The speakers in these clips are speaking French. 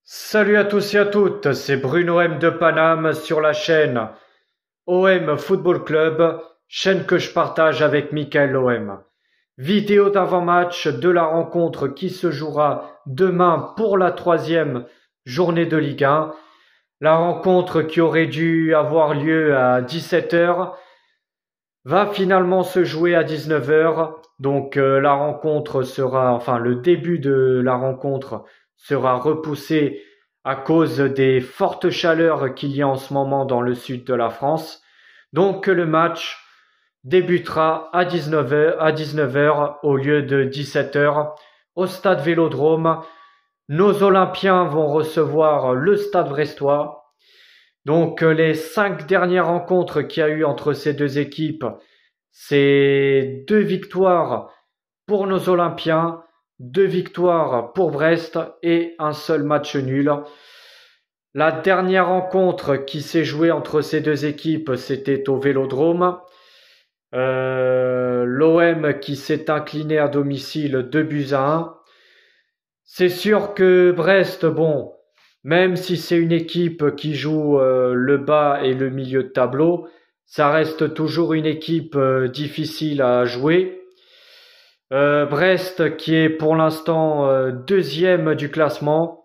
Salut à tous et à toutes, c'est Bruno M de Paname sur la chaîne OM Football Club, chaîne que je partage avec Michael OM. Vidéo d'avant-match de la rencontre qui se jouera demain pour la troisième journée de Ligue 1. La rencontre qui aurait dû avoir lieu à 17h va finalement se jouer à 19h. Donc la rencontre sera, enfin le début de la rencontre sera repoussé à cause des fortes chaleurs qu'il y a en ce moment dans le sud de la France. Donc le match débutera à 19h au lieu de 17h au stade Vélodrome. Nos Olympiens vont recevoir le stade brestois. Donc les 5 dernières rencontres qu'il y a eu entre ces deux équipes, c'est 2 victoires pour nos Olympiens, 2 victoires pour Brest et un seul match nul. La dernière rencontre qui s'est jouée entre ces deux équipes, c'était au Vélodrome. L'OM qui s'est incliné à domicile 2-1. C'est sûr que Brest, bon, même si c'est une équipe qui joue le bas et le milieu de tableau, ça reste toujours une équipe difficile à jouer. Brest qui est pour l'instant deuxième du classement.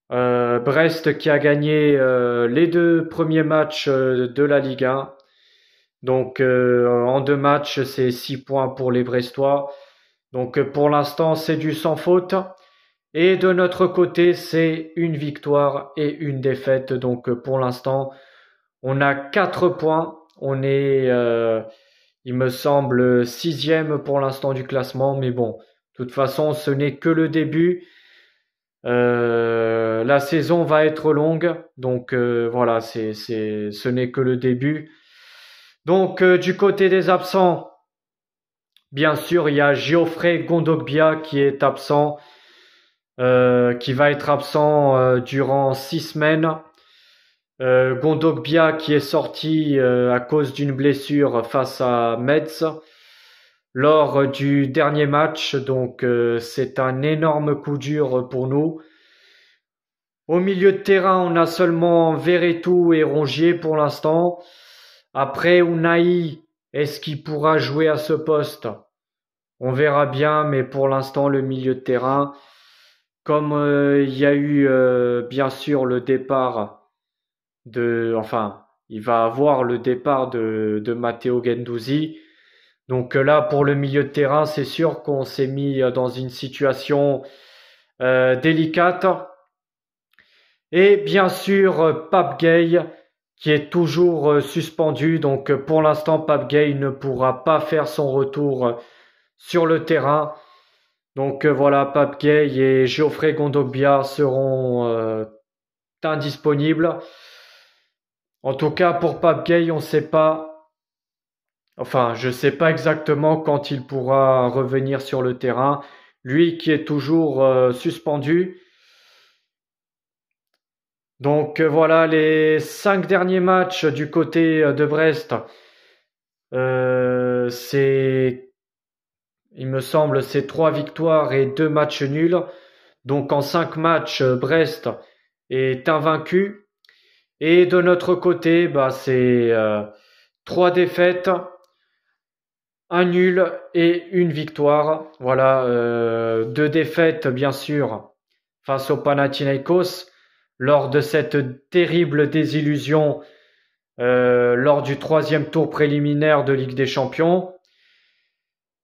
Brest qui a gagné les 2 premiers matchs de la Ligue 1. Donc en 2 matchs, c'est 6 points pour les Brestois. Donc pour l'instant, c'est du sans faute. Et de notre côté, c'est une victoire et une défaite. Donc pour l'instant, on a 4 points. On est, il me semble, 6e pour l'instant du classement. Mais bon, de toute façon, ce n'est que le début. La saison va être longue. Donc voilà, ce n'est que le début. Donc du côté des absents, bien sûr, il y a Geoffrey Gondogbia qui est absent. Qui va être absent durant 6 semaines. Gondogbia qui est sorti à cause d'une blessure face à Metz lors du dernier match. Donc c'est un énorme coup dur pour nous. Au milieu de terrain, on a seulement Verretou et Rongier pour l'instant. Après, Unai, est-ce qu'il pourra jouer à ce poste? On verra bien, mais pour l'instant, le milieu de terrain, comme il y a eu bien sûr le départ il va avoir le départ de Matteo Guendouzi. Donc là, pour le milieu de terrain, c'est sûr qu'on s'est mis dans une situation délicate. Et bien sûr, Pape Gueye qui est toujours suspendu. Donc pour l'instant, Pape Gueye ne pourra pas faire son retour sur le terrain. Donc voilà, Pape Gueye et Geoffrey Gondogbia seront indisponibles. En tout cas, pour Pape Gueye, on ne sait pas. Enfin, je ne sais pas exactement quand il pourra revenir sur le terrain. Lui qui est toujours suspendu. Donc voilà, les 5 derniers matchs du côté de Brest. Il me semble, c'est 3 victoires et 2 matchs nuls. Donc en 5 matchs, Brest est invaincu. Et de notre côté, c'est 3 défaites, un nul et une victoire. Voilà, 2 défaites bien sûr face au Panathinaikos lors de cette terrible désillusion lors du 3e tour préliminaire de Ligue des Champions.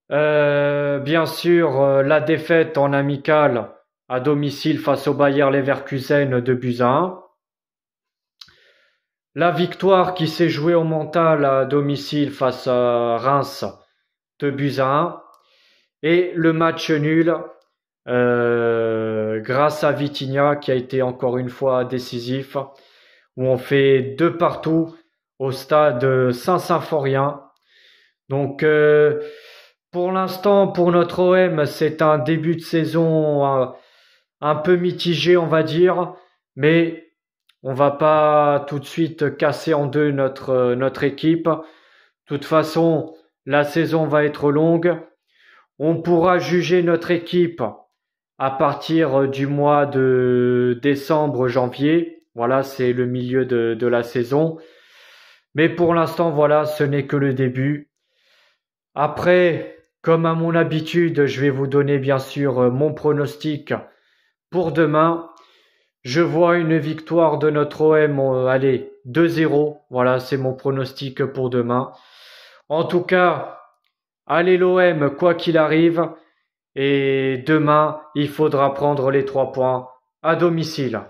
Bien sûr, la défaite en amical à domicile face au Bayer Leverkusen de 2-1. La victoire qui s'est jouée au mental à domicile face à Reims 2-1. Et le match nul grâce à Vitinha qui a été encore une fois décisif, où on fait 2 partout au stade Saint-Symphorien. Donc pour l'instant, pour notre OM, c'est un début de saison un peu mitigé, on va dire, mais on va pas tout de suite casser en deux notre équipe. De toute façon, la saison va être longue. On pourra juger notre équipe à partir du mois de décembre, janvier. Voilà, c'est le milieu de la saison. Mais pour l'instant, voilà, ce n'est que le début. Après, comme à mon habitude, je vais vous donner bien sûr mon pronostic pour demain. Je vois une victoire de notre OM, allez, 2-0. Voilà, c'est mon pronostic pour demain. En tout cas, allez l'OM, quoi qu'il arrive. Et demain, il faudra prendre les 3 points à domicile.